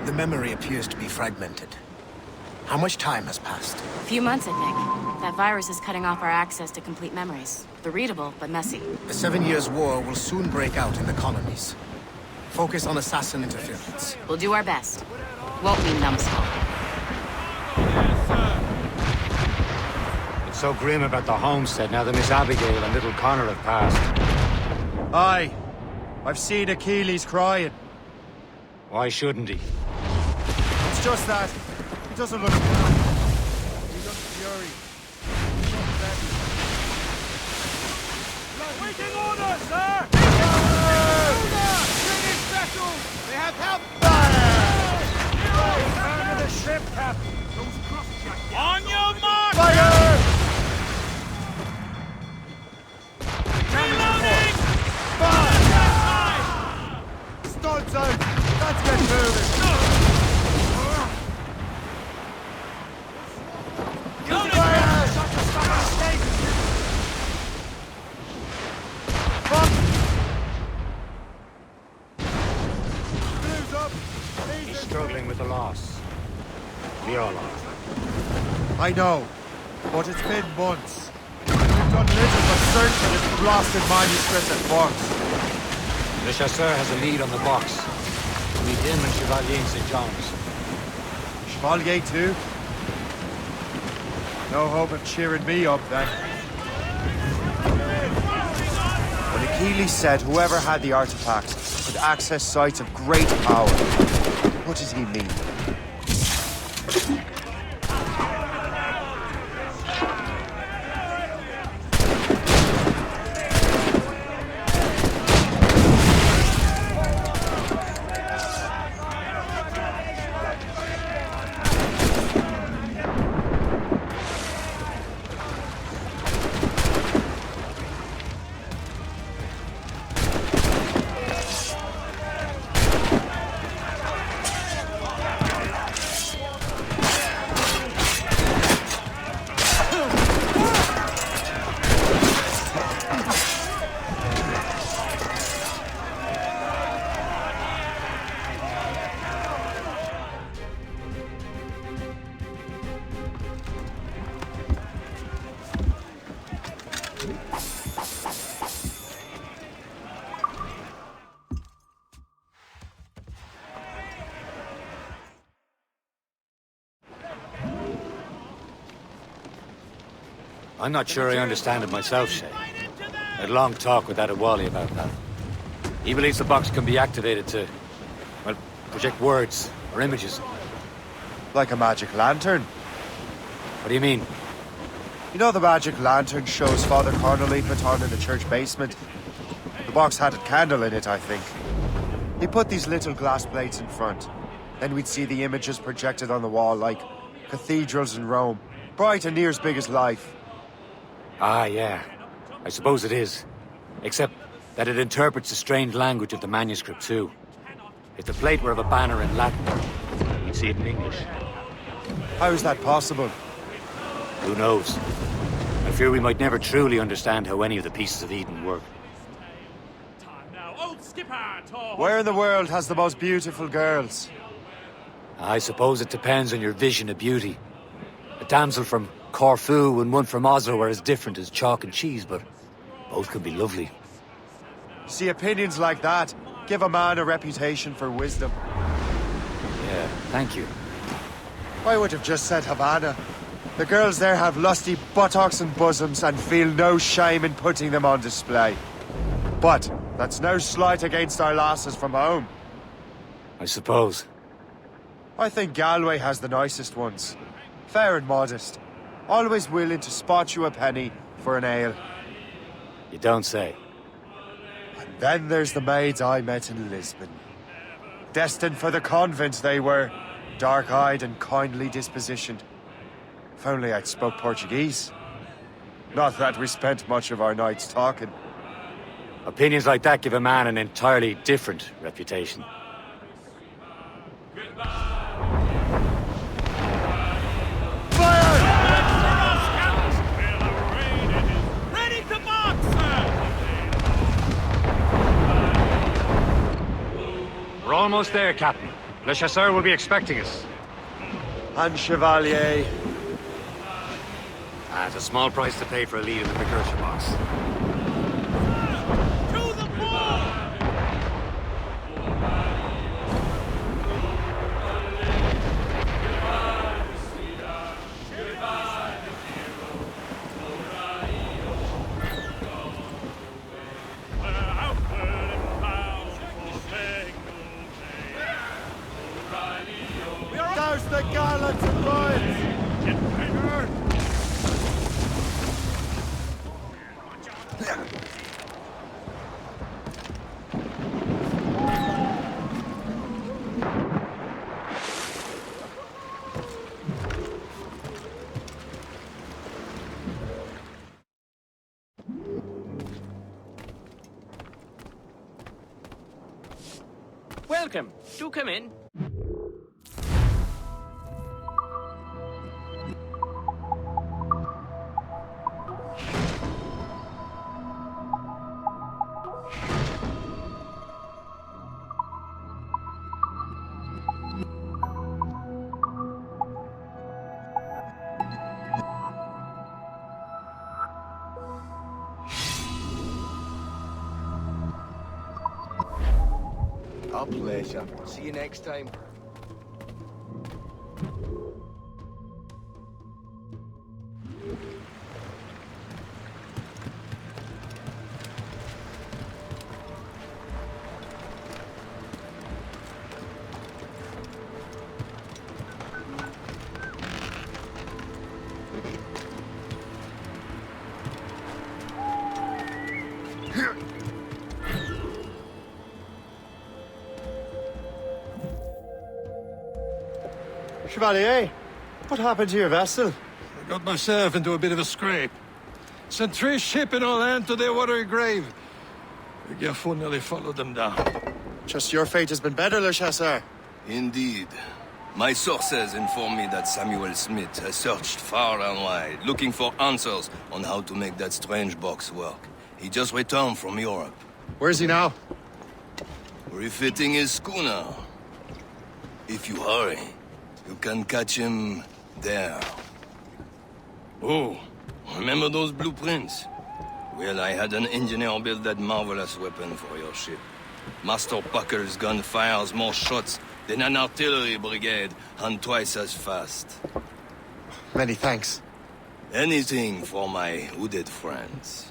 The memory appears to be fragmented. How much time has passed? A few months, I think. That virus is cutting off our access to complete memories. They're readable, but messy. The 7 Years' War will soon break out in the colonies. Focus on assassin interference. We'll do our best. Won't be numbskull. It's so grim about the homestead now that Miss Abigail and little Connor have passed. Aye. I've seen Achilles crying. Why shouldn't he? It's just that he doesn't look down. He looks fury. Waiting order, sir! British vessels! They have help! Fire! The ship, Captain! On your mark! Fire! Reloading! Studs out! Let's get moving! Loading! Fire! Blues up! He's struggling with the loss. We all are. I know, but it's been months. We've done little but search for this blasted manuscript at once. Le Chasseur has a lead on the box. Meet him and Chevalier in St. John's. Chevalier too? No hope of cheering me up then. When Achilles said whoever had the artifact could access sites of great power, what did he mean? I'm not sure I understand it myself, Shay. I had a long talk with Adewale about that. He believes the box can be activated to, well, project words or images. Like a magic lantern. What do you mean? You know the magic lantern shows Father Connolly put on in the church basement? The box had a candle in it, I think. He put these little glass plates in front. Then we'd see the images projected on the wall like cathedrals in Rome. Bright and near as big as life. Ah, yeah. I suppose it is. Except that it interprets the strange language of the manuscript, too. If the plate were of a banner in Latin, we'd see it in English. How is that possible? Who knows? I fear we might never truly understand how any of the pieces of Eden work. Where in the world has the most beautiful girls? I suppose it depends on your vision of beauty. A damsel from Corfu and one from Oslo are as different as chalk and cheese, but both can be lovely. See, opinions like that give a man a reputation for wisdom. Yeah, thank you. I would have just said Havana. The girls there have lusty buttocks and bosoms and feel no shame in putting them on display. But that's no slight against our lasses from home. I suppose. I think Galway has the nicest ones. Fair and modest. Always willing to spot you a penny for an ale. You don't say. And then there's the maids I met in Lisbon. Destined for the convent they were. Dark-eyed and kindly dispositioned. If only I'd spoke Portuguese. Not that we spent much of our nights talking. Opinions like that give a man an entirely different reputation. Ready to march, sir! We're almost there, Captain. Le Chasseur will be expecting us. And Chevalier. It's a small price to pay for a lead in the precursor box. To the ball! There's the gallants and boys! Welcome. Do come in. Our pleasure. See you next time. Chevalier, what happened to your vessel? I got myself into a bit of a scrape. Sent 3 ships in our land to their watery grave. The Gerfaut nearly followed them down. Just your fate has been better, Le Chasseur. Indeed. My sources inform me that Samuel Smith has searched far and wide, looking for answers on how to make that strange box work. He just returned from Europe. Where's he now? Refitting his schooner. If you hurry, you can catch him there. Oh, remember those blueprints? Well, I had an engineer build that marvelous weapon for your ship. Master Pucker's gun fires more shots than an artillery brigade, and twice as fast. Many thanks. Anything for my hooded friends.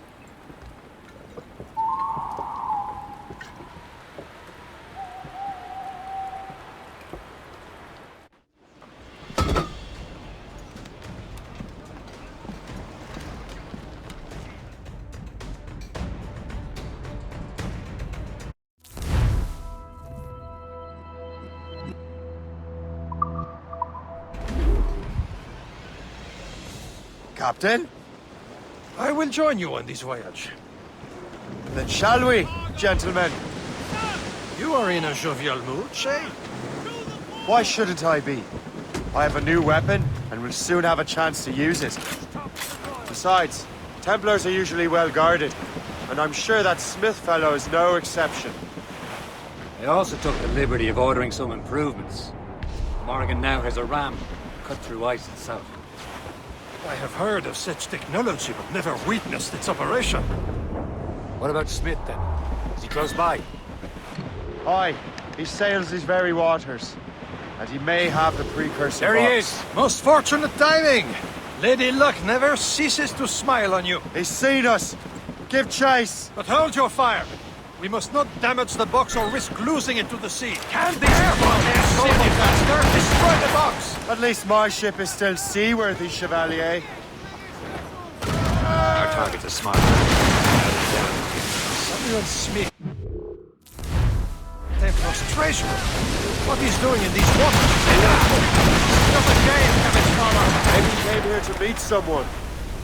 Captain? I will join you on this voyage. Then shall we, gentlemen? You are in a jovial mood, Shay? Why shouldn't I be? I have a new weapon, and will soon have a chance to use it. Besides, Templars are usually well guarded, and I'm sure that Smith fellow is no exception. I also took the liberty of ordering some improvements. Morrigan now has a ram cut through ice itself. I have heard of such technology, but never witnessed its operation. What about Smith, then? Is he close by? Aye, he sails these very waters, and he may have the precursor There he box. is! Most fortunate timing! Lady Luck never ceases to smile on you. He's seen us! Give chase! But hold your fire! We must not damage the box or risk losing it to the sea. Can this silly bastard destroy the box? At least my ship is still seaworthy, Chevalier. Our target's a smart. Samuel Smith. Templar's treasure. What he's doing in these waters? It's not a game, Captain Scholar. Maybe he came here to meet someone,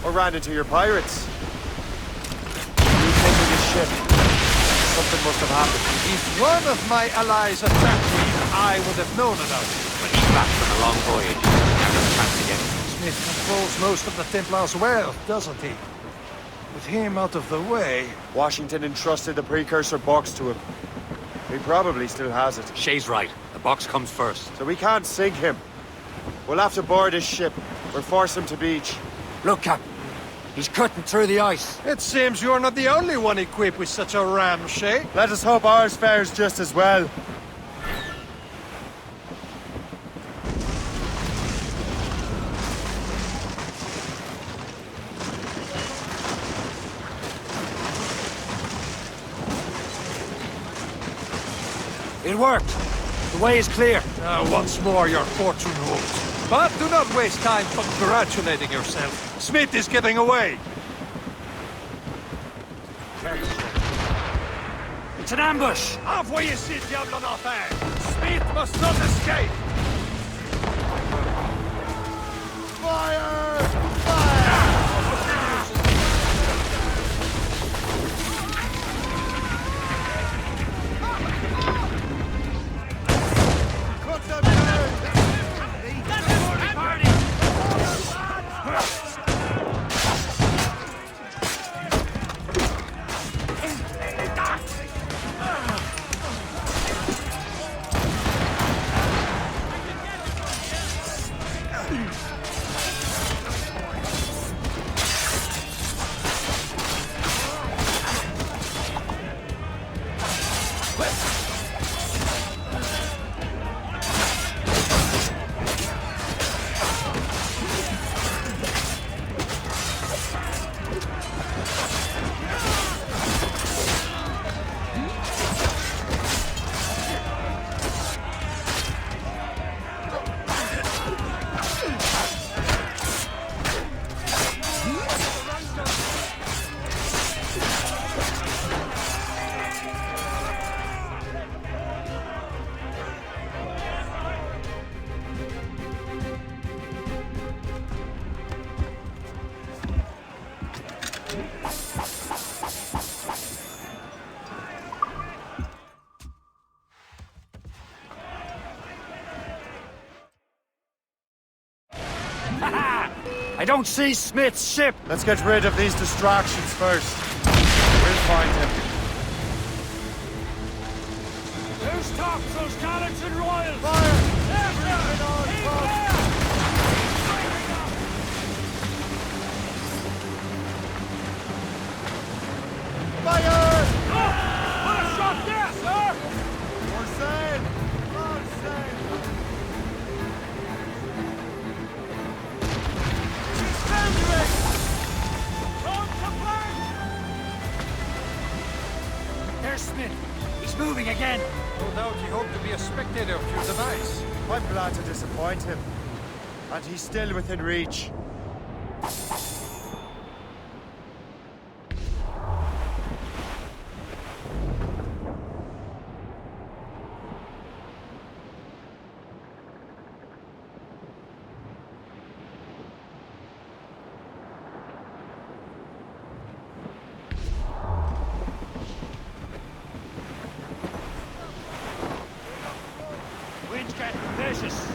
or ran into your pirates. You taking his ship? Something must have happened. If one of my allies attacked me, I would have known about it. But he's back from a long voyage. Now there's a chance again. Smith controls most of the Templars' wealth, doesn't he? With him out of the way... Washington entrusted the precursor box to him. He probably still has it. Shay's right. The box comes first. So we can't sink him. We'll have to board his ship, or force him to beach. Look, Captain. He's cutting through the ice. It seems you're not the only one equipped with such a ramshackle. Let us hope ours fares just as well. It worked. The way is clear. Once more, your fortune holds. But do not waste time congratulating yourself. Smith is getting away. It's an ambush. Envoyez ces diables en enfer! Smith must not escape! Fire! Fire! Cook them down! I don't see Smith's ship. Let's get rid of these distractions first. We'll find him. Who stops those gallants and royals? Fire! What a shot there, sir! We're safe! We're safe! There's Smith. He's moving again. No doubt he hoped to be a spectator of your device. I'm glad to disappoint him. And he's still within reach. Wind's getting vicious.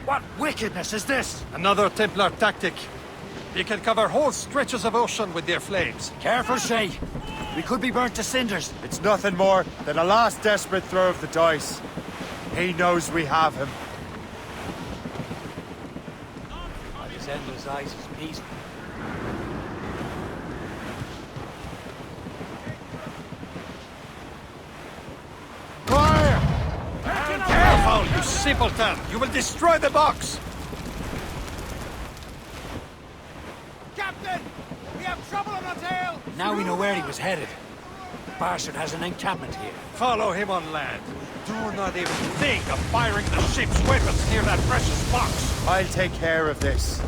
What wickedness is this? Another Templar tactic. You can cover whole stretches of ocean with their flames. Careful, Shay. We could be burnt to cinders. It's nothing more than a last desperate throw of the dice. He knows we have him. By his endless eyes is peaceful. Fire! Careful, you simpleton! You will destroy the box! Captain! We have trouble on our tail! Now we know where he was headed. The bastard has an encampment here. Follow him on land. Do not even think of firing the ship's weapons near that precious box. I'll take care of this.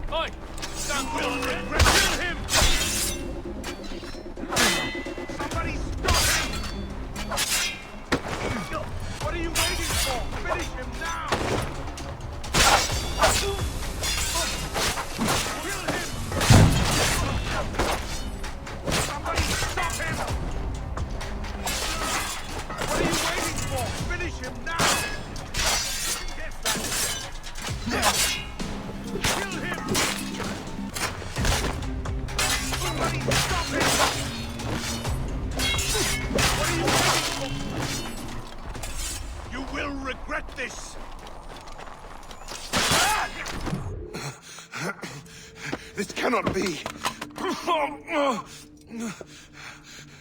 Oi! Stand well, kill him! this! This cannot be.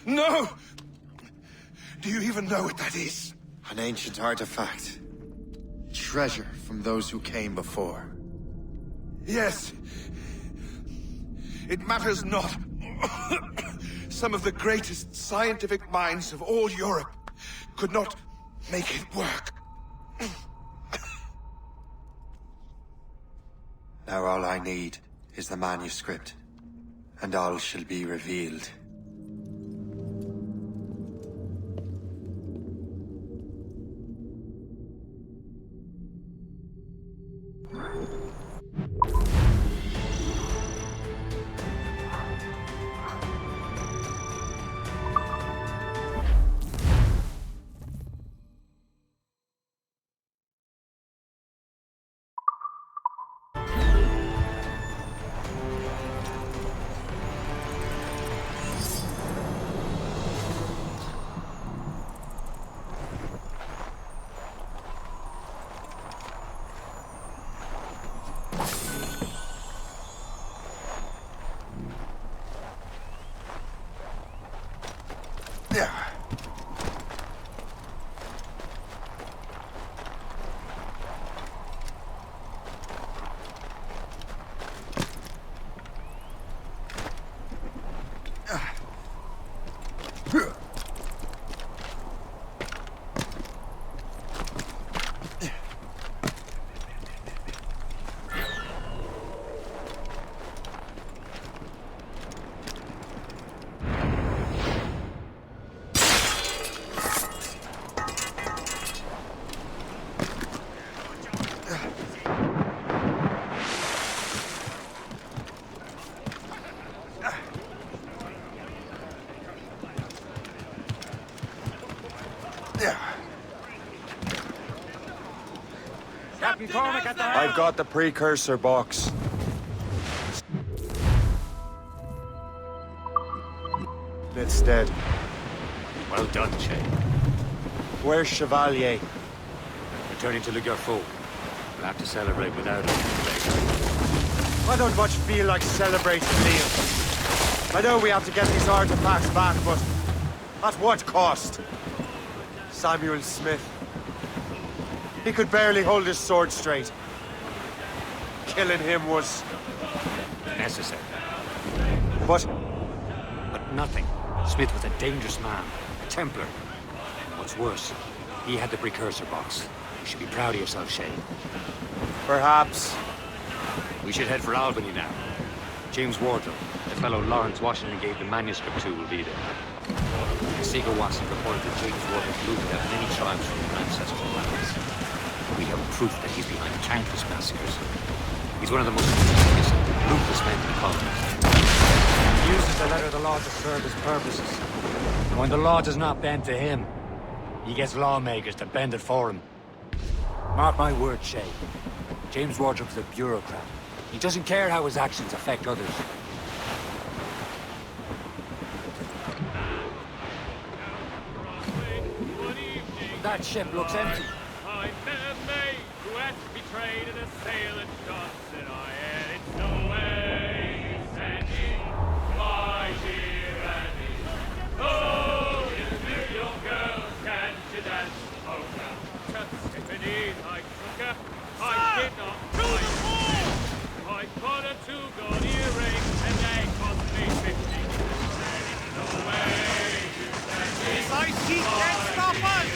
No! Do you even know what that is? An ancient artifact. Treasure from those who came before. Yes. It matters not. Some of the greatest scientific minds of all Europe could not make it work. Now all I need is the manuscript, and all shall be revealed. I've got the precursor box. It's dead. Well done, Shay. Where's Chevalier? Returning to Le Garfou. We'll have to celebrate without him. I don't much feel like celebrating, Liam. I know we have to get these artifacts back, but at what cost? Samuel Smith. He could barely hold his sword straight. Killing him was... necessary. But But nothing. Smith was a dangerous man. A Templar. And what's worse, he had the precursor box. You should be proud of yourself, Shay. perhaps... We should head for Albany now. James Wardrop, the fellow Lawrence Washington gave the manuscript to, will be there. Seeker Watson reported that James Wardrop looted out many tribes from their ancestral lands. We have proof that he's behind countless massacres. He's one of the most ruthless and ruthless men in the colonies. He uses the letter of the law to serve his purposes. And when the law does not bend to him, he gets lawmakers to bend it for him. Mark my word, Shay. James Wardrop's a bureaucrat. He doesn't care how his actions affect others. That ship looks empty. I met a maid who had betrayed an assailant shot, said I, and it's no way sending my dear Annie. Oh, you New York girls, can't you dance the polka? To Tiffany, I took her, I did not fight. I bought her 2 gold earrings, and they cost me 50. And it's no way you sending my can't stop us!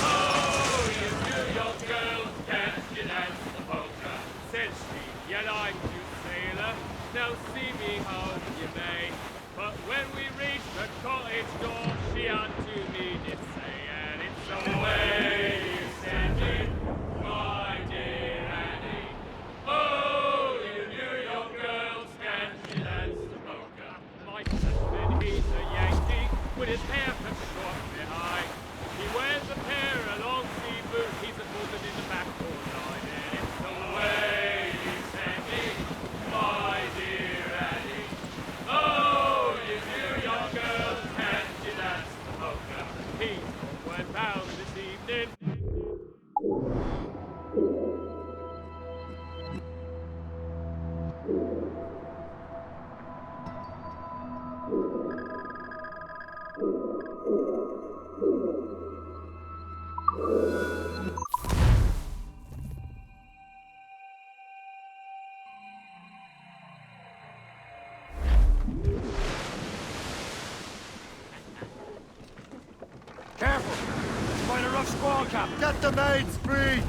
Oh, you New York girls, can't you dance the polka? Said she, yet I'm too sailor. Now see me how you may. But when we reached the cottage door, she unto me did say, and it's the way you send it, my dear Annie. Oh, you New York girls, can't you dance the polka? My husband, he's a Yankee, with his hair cut short behind. He wears a pair of long sleeve boots, he's a moving in the back all night, and it's the way you send it, my dear Annie. Oh, you New York girls, can't you dance the polka? He's homeward bound this evening. Careful! Quite a rough squall, Cap. Get the mains free!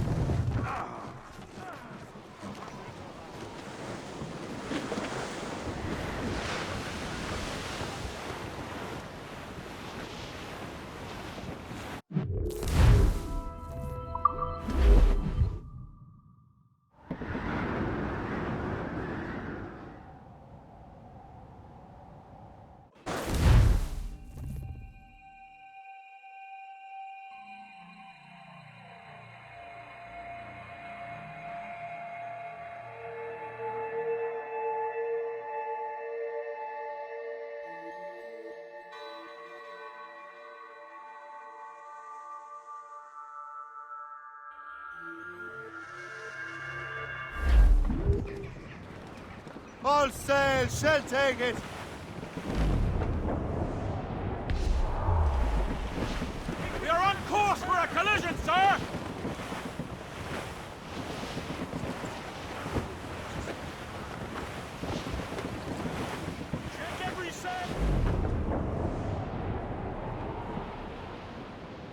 All sail, shall take it! We are on course for a collision, sir! Check every sail!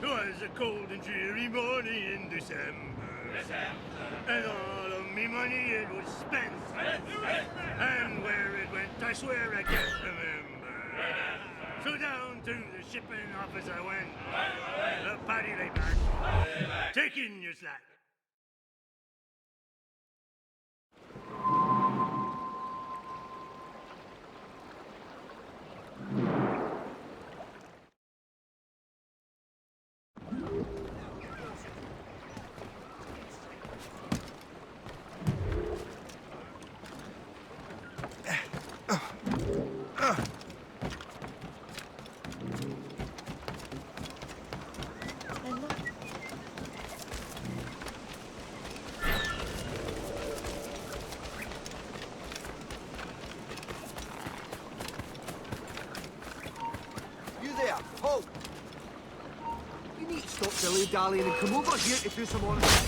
Twas a cold and dreary morning in December. And all of me money it was spent. And where it went, I swear I can't remember. So down to the shipping office I went. The paddy lay back, taking your slack. Halt! You need to stop dilly-dallying and come over here to do some honest...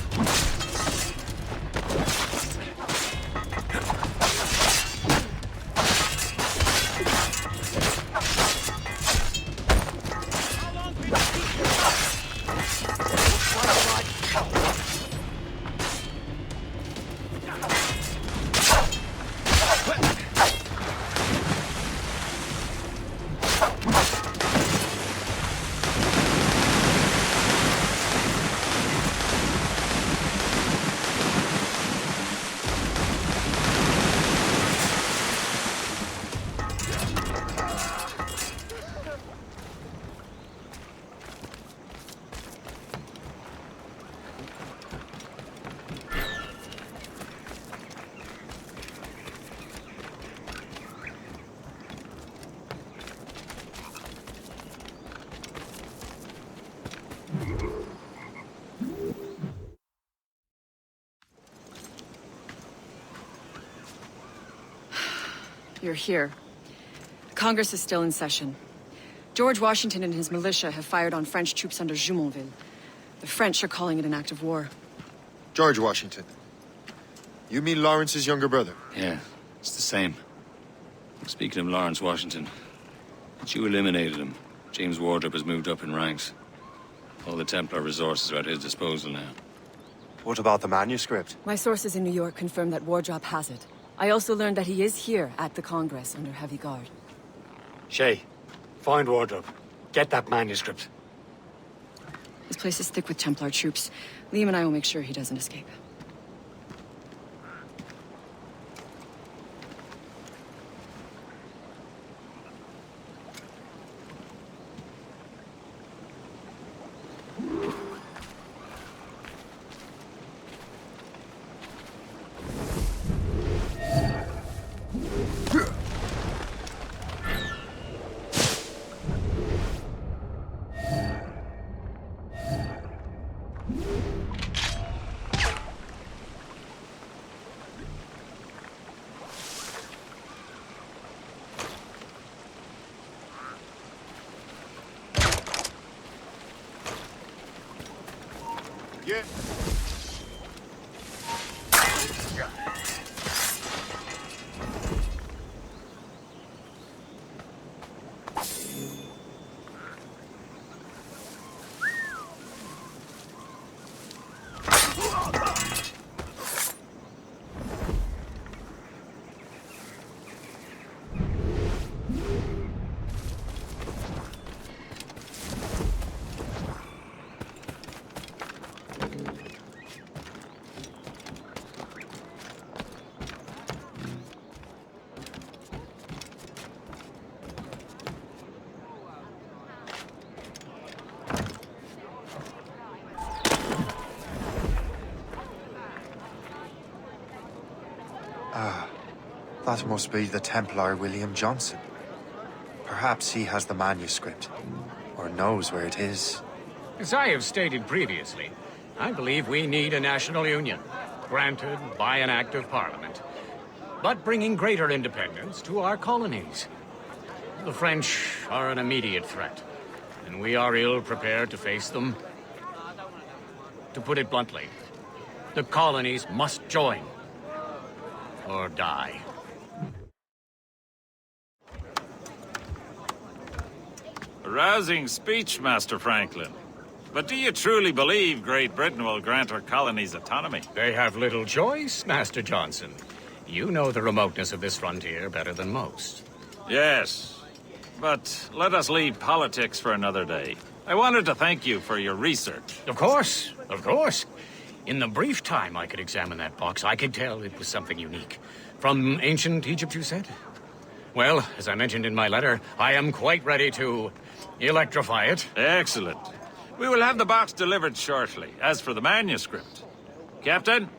You're here. Congress is still in session. George Washington and his militia have fired on French troops under Jumonville. The French are calling it an act of war. George Washington. You mean Lawrence's younger brother? Yeah, it's the same. Speaking of Lawrence Washington, but you eliminated him. James Wardrop has moved up in ranks. All the Templar resources are at his disposal now. What about the manuscript? My sources in New York confirm that Wardrop has it. I also learned that he is here at the Congress under heavy guard. Shay, find Wardrop. Get that manuscript. This place is thick with Templar troops. Liam and I will make sure he doesn't escape. Yeah. That must be the Templar William Johnson. Perhaps he has the manuscript, or knows where it is. As I have stated previously, I believe we need a national union, granted by an act of parliament, but bringing greater independence to our colonies. The French are an immediate threat, and we are ill prepared to face them. To put it bluntly, the colonies must join, or die. A rousing speech, Master Franklin. But do you truly believe Great Britain will grant our colonies autonomy? They have little choice, Master Johnson. You know the remoteness of this frontier better than most. Yes, but let us leave politics for another day. I wanted to thank you for your research. Of course, of course. In the brief time I could examine that box, I could tell it was something unique. From ancient Egypt, you said? Well, as I mentioned in my letter, I am quite ready to electrify it. Excellent. We will have the box delivered shortly. As for the manuscript... Captain?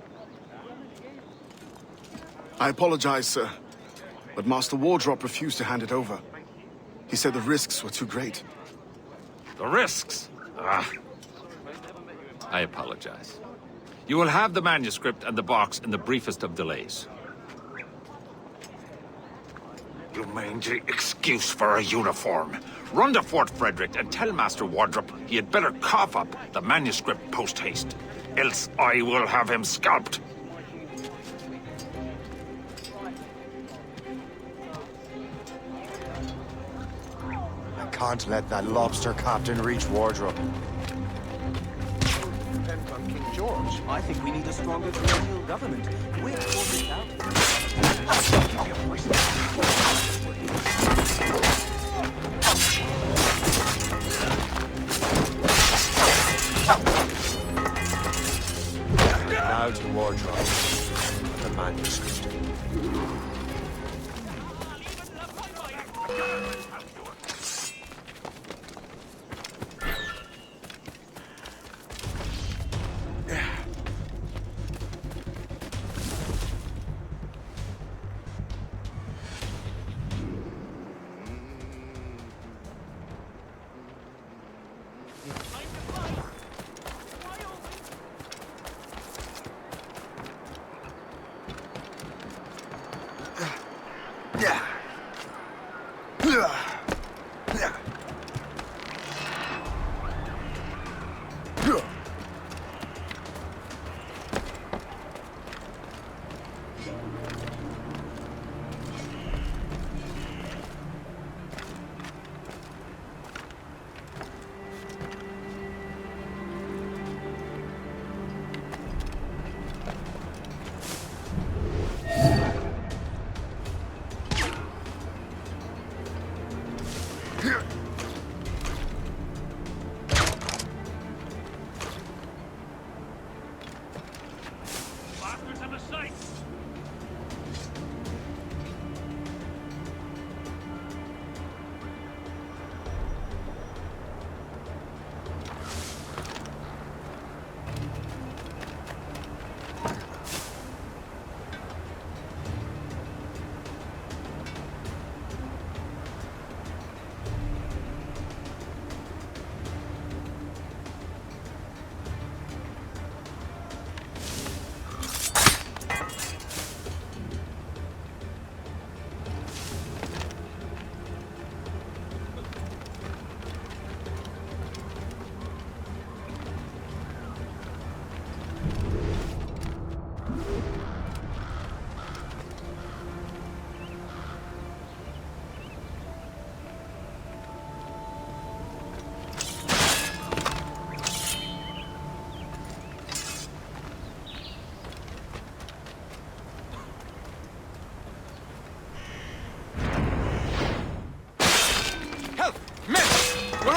I apologize, sir, but Master Wardrop refused to hand it over. He said the risks were too great. The risks? Ah. I apologize. You will have the manuscript and the box in the briefest of delays. You mangy excuse for a uniform. Run to Fort Frederick and tell Master Wardrop he had better cough up the manuscript post-haste. Else I will have him scalped. I can't let that lobster captain reach Wardrop. Depends on King George. I think we need a stronger colonial government. We're forced out. Now to Wardrop. The manuscript.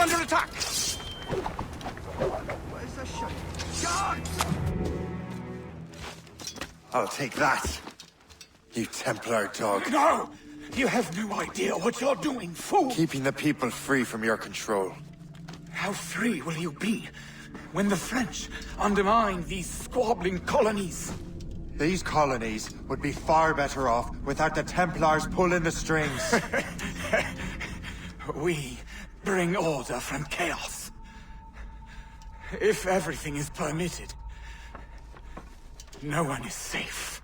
under attack! Where's the shot? Guards! I'll take that, you Templar dog. No! You have no idea what you're doing, fool! Keeping the people free from your control. How free will you be when the French undermine these squabbling colonies? These colonies would be far better off without the Templars pulling the strings. We bring order from chaos. If everything is permitted, no one is safe.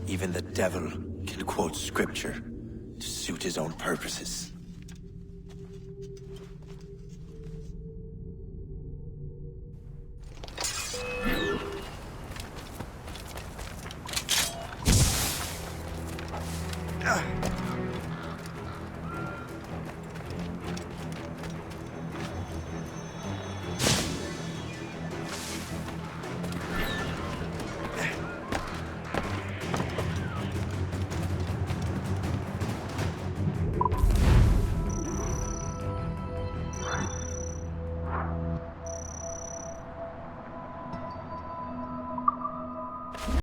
Even the devil can quote scripture to suit his own purposes.